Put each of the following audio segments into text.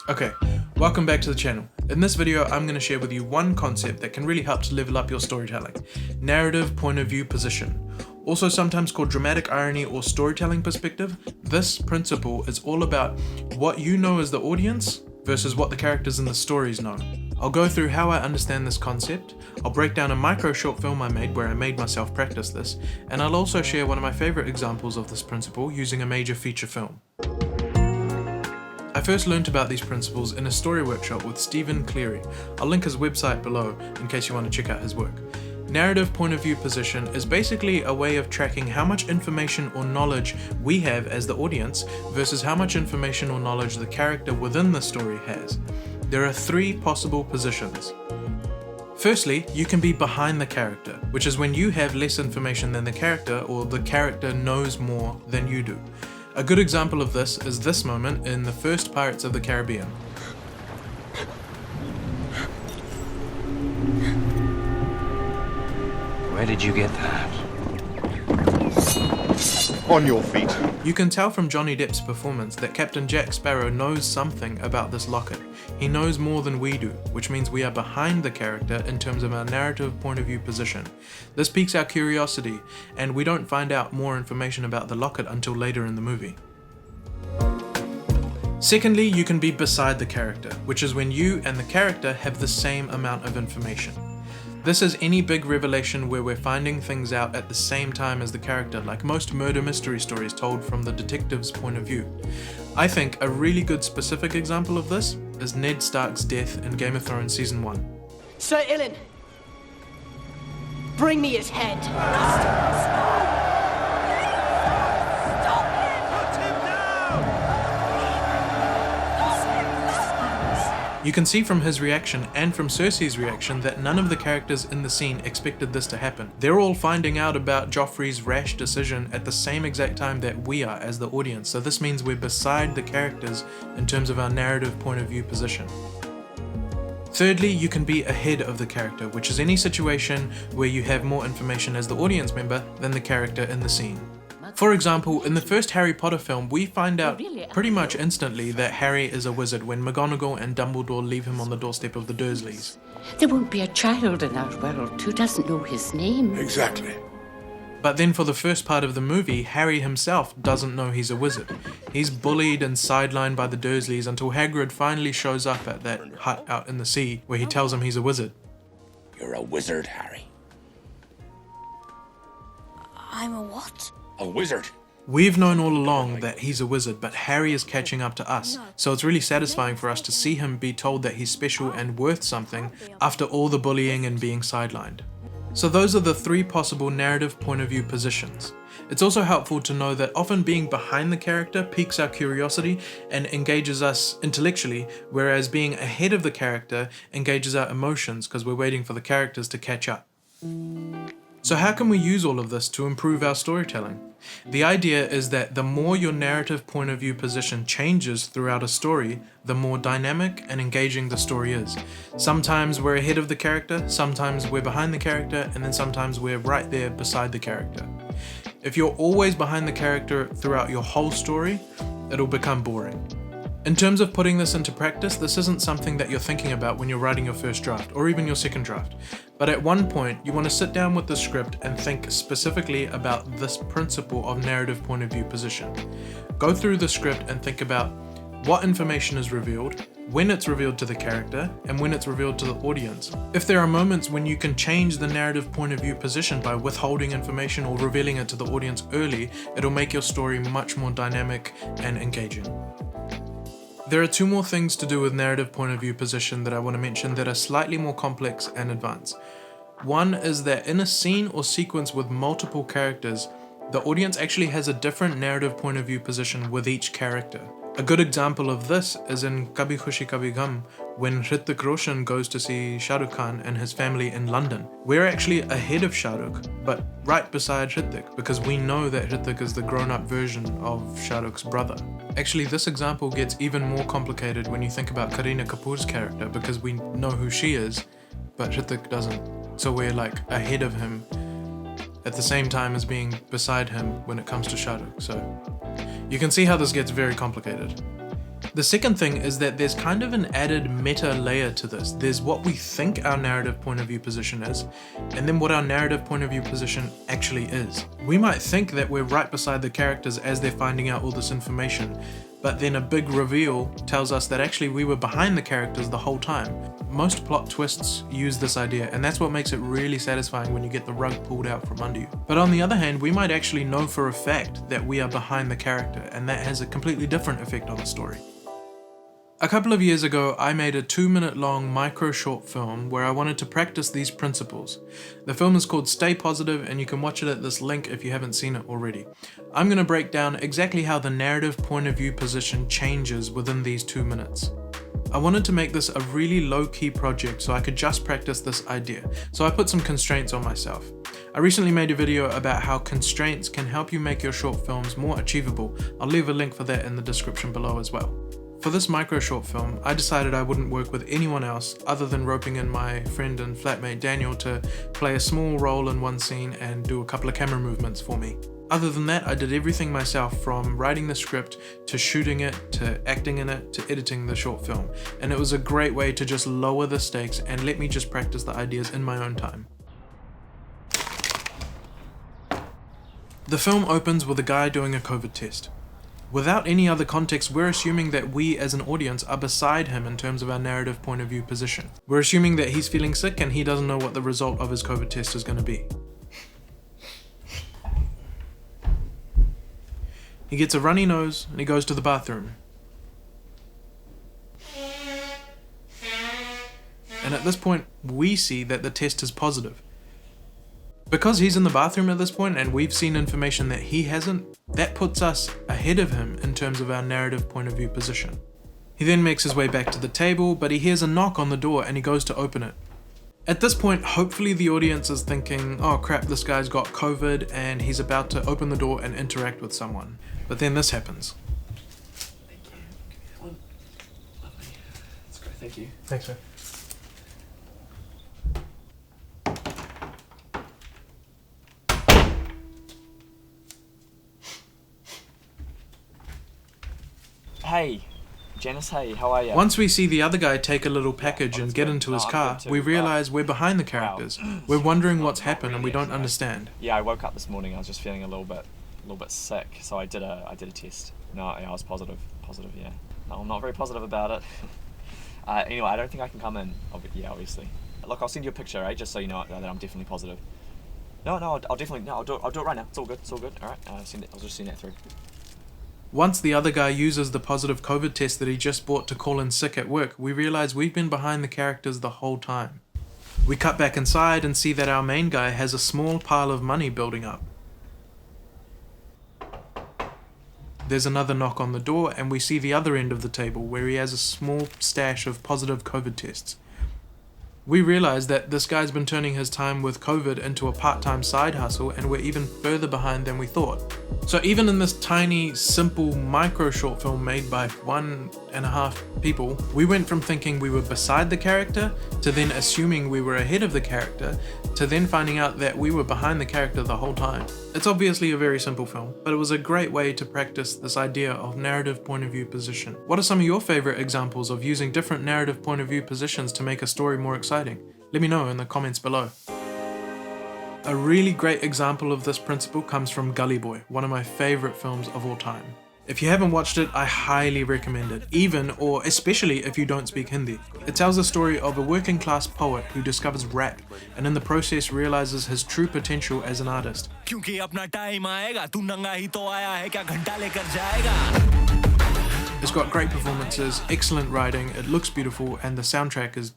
Okay, welcome back to the channel. In this video, I'm going to share with you one concept that can really help to level up your storytelling. Narrative point of view position. Also sometimes called dramatic irony or storytelling perspective, this principle is all about what you know as the audience versus what the characters in the stories know. I'll go through how I understand this concept, I'll break down a micro short film I made where I made myself practice this, and I'll also share one of my favorite examples of this principle using a major feature film. I first learnt about these principles in a story workshop with Stephen Cleary. I'll link his website below in case you want to check out his work. Narrative point of view position is basically a way of tracking how much information or knowledge we have as the audience versus how much information or knowledge the character within the story has. There are three possible positions. Firstly, you can be behind the character, which is when you have less information than the character or the character knows more than you do. A good example of this is this moment in the first Pirates of the Caribbean. Where did you get that? On your feet. You can tell from Johnny Depp's performance that Captain Jack Sparrow knows something about this locket. He knows more than we do, which means we are behind the character in terms of our narrative point of view position. This piques our curiosity, and we don't find out more information about the locket until later in the movie. Secondly, you can be beside the character, which is when you and the character have the same amount of information. This is any big revelation where we're finding things out at the same time as the character, like most murder mystery stories told from the detective's point of view. I think a really good specific example of this is Ned Stark's death in Game of Thrones Season 1. Sir Ilan, bring me his head. You can see from his reaction and from Cersei's reaction that none of the characters in the scene expected this to happen. They're all finding out about Joffrey's rash decision at the same exact time that we are as the audience, so this means we're beside the characters in terms of our narrative point of view position. Thirdly, you can be ahead of the character, which is any situation where you have more information as the audience member than the character in the scene. For example, in the first Harry Potter film, we find out pretty much instantly that Harry is a wizard when McGonagall and Dumbledore leave him on the doorstep of the Dursleys. There won't be a child in our world who doesn't know his name. Exactly. But then for the first part of the movie, Harry himself doesn't know he's a wizard. He's bullied and sidelined by the Dursleys until Hagrid finally shows up at that hut out in the sea where he tells him he's a wizard. You're a wizard, Harry. I'm a what? A wizard. We've known all along that he's a wizard, but Harry is catching up to us, so it's really satisfying for us to see him be told that he's special and worth something after all the bullying and being sidelined. So those are the three possible narrative point of view positions. It's also helpful to know that often being behind the character piques our curiosity and engages us intellectually, whereas being ahead of the character engages our emotions because we're waiting for the characters to catch up. So how can we use all of this to improve our storytelling? The idea is that the more your narrative point of view position changes throughout a story, the more dynamic and engaging the story is. Sometimes we're ahead of the character, sometimes we're behind the character, and then sometimes we're right there beside the character. If you're always behind the character throughout your whole story, it'll become boring. In terms of putting this into practice, this isn't something that you're thinking about when you're writing your first draft or even your second draft. But at one point, you want to sit down with the script and think specifically about this principle of narrative point of view position. Go through the script and think about what information is revealed, when it's revealed to the character, and when it's revealed to the audience. If there are moments when you can change the narrative point of view position by withholding information or revealing it to the audience early, it'll make your story much more dynamic and engaging. There are two more things to do with narrative point of view position that I want to mention that are slightly more complex and advanced. One is that in a scene or sequence with multiple characters, the audience actually has a different narrative point of view position with each character. A good example of this is in Kabhi Khushi Kabhi Gham when Hrithik Roshan goes to see Shah Rukh Khan and his family in London. We're actually ahead of Shah Rukh, but right beside Hrithik because we know that Hrithik is the grown-up version of Shah Rukh's brother. Actually, this example gets even more complicated when you think about Kareena Kapoor's character because we know who she is, but Hrithik doesn't. So we're like ahead of him at the same time as being beside him when it comes to Shah Rukh. So you can see how this gets very complicated. The second thing is that there's kind of an added meta layer to this. There's what we think our narrative point of view position is, and then what our narrative point of view position actually is. We might think that we're right beside the characters as they're finding out all this information, but then a big reveal tells us that actually we were behind the characters the whole time. Most plot twists use this idea, and that's what makes it really satisfying when you get the rug pulled out from under you. But on the other hand, we might actually know for a fact that we are behind the character, and that has a completely different effect on the story. A couple of years ago, I made a 2-minute long micro short film where I wanted to practice these principles. The film is called Stay Positive, and you can watch it at this link if you haven't seen it already. I'm going to break down exactly how the narrative point of view position changes within these 2 minutes. I wanted to make this a really low-key project so I could just practice this idea, so I put some constraints on myself. I recently made a video about how constraints can help you make your short films more achievable. I'll leave a link for that in the description below as well. For this micro short film, I decided I wouldn't work with anyone else other than roping in my friend and flatmate Daniel to play a small role in one scene and do a couple of camera movements for me. Other than that, I did everything myself, from writing the script to shooting it to acting in it to editing the short film, and it was a great way to just lower the stakes and let me just practice the ideas in my own time. The film opens with a guy doing a COVID test. Without any other context, we're assuming that we as an audience are beside him in terms of our narrative point of view position. We're assuming that he's feeling sick and he doesn't know what the result of his COVID test is going to be. He gets a runny nose and he goes to the bathroom. And at this point, we see that the test is positive. Because he's in the bathroom at this point and we've seen information that he hasn't, that puts us ahead of him in terms of our narrative point of view position. He then makes his way back to the table, but he hears a knock on the door and he goes to open it. At this point, hopefully the audience is thinking, oh crap, this guy's got COVID and he's about to open the door and interact with someone. But then this happens. Thank you. Give me that one. Lovely. That's great, thank you. Thanks, man. Hey, Janice, hey, how are you? Once we see the other guy take a little package and get into his car, we realize we're behind the characters. We're wondering what's happened and we don't understand. Yeah, I woke up this morning. I was just feeling a little bit sick, so I did a test. No, yeah, I was positive. Yeah. No, I'm not very positive about it. Anyway, I don't think I can come in. Yeah, obviously. Look, I'll send you a picture, just so you know that I'm definitely positive. No, I'll definitely. No, I'll do it right now. It's all good. All right. I'll just send that through. Once the other guy uses the positive COVID test that he just bought to call in sick at work, we realize we've been behind the characters the whole time. We cut back inside and see that our main guy has a small pile of money building up. There's another knock on the door and we see the other end of the table where he has a small stash of positive COVID tests. We realize that this guy's been turning his time with COVID into a part-time side hustle and we're even further behind than we thought. So even in this tiny, simple, micro short film made by 1.5 people, we went from thinking we were beside the character to then assuming we were ahead of the character to then finding out that we were behind the character the whole time. It's obviously a very simple film, but it was a great way to practice this idea of narrative point of view position. What are some of your favorite examples of using different narrative point of view positions to make a story more exciting? Let me know in the comments below. A really great example of this principle comes from Gully Boy, one of my favorite films of all time. If you haven't watched it, I highly recommend it, even or especially if you don't speak Hindi. It tells the story of a working class poet who discovers rap and in the process realizes his true potential as an artist. It's got great performances, excellent writing, it looks beautiful, and the soundtrack is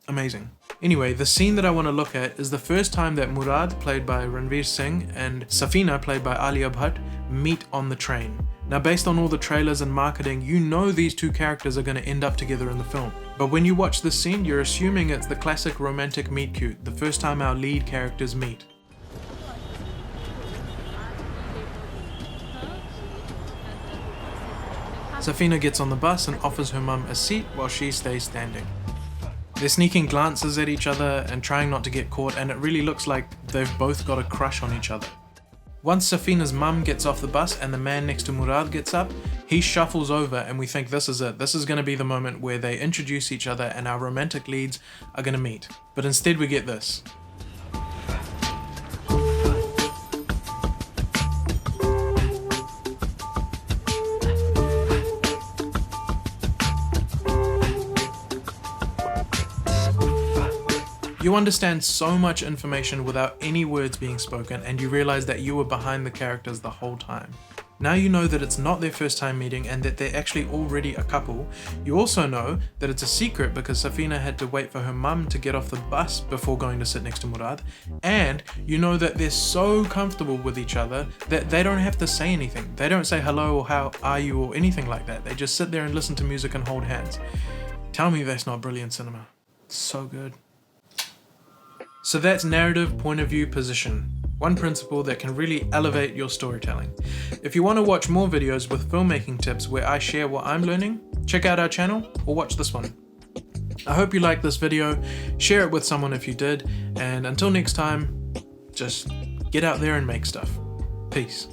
amazing. Anyway, the scene that I want to look at is the first time that Murad, played by Ranveer Singh, and Safina, played by Alia Bhatt, meet on the train. Now, based on all the trailers and marketing, you know these two characters are going to end up together in the film. But when you watch this scene, you're assuming it's the classic romantic meet cute, the first time our lead characters meet. Safina gets on the bus and offers her mum a seat while she stays standing. They're sneaking glances at each other and trying not to get caught, and it really looks like they've both got a crush on each other. Once Safina's mum gets off the bus and the man next to Murad gets up, he shuffles over and we think this is it. This is going to be the moment where they introduce each other and our romantic leads are going to meet. But instead we get this. You understand so much information without any words being spoken, and you realize that you were behind the characters the whole time. Now you know that it's not their first time meeting and that they're actually already a couple. You also know that it's a secret because Safina had to wait for her mum to get off the bus before going to sit next to Murad. And you know that they're so comfortable with each other that they don't have to say anything. They don't say hello or how are you or anything like that. They just sit there and listen to music and hold hands. Tell me that's not brilliant cinema. It's so good. So that's narrative, point of view, position. One principle that can really elevate your storytelling. If you want to watch more videos with filmmaking tips where I share what I'm learning, check out our channel or watch this one. I hope you liked this video, share it with someone if you did, and until next time, just get out there and make stuff. Peace.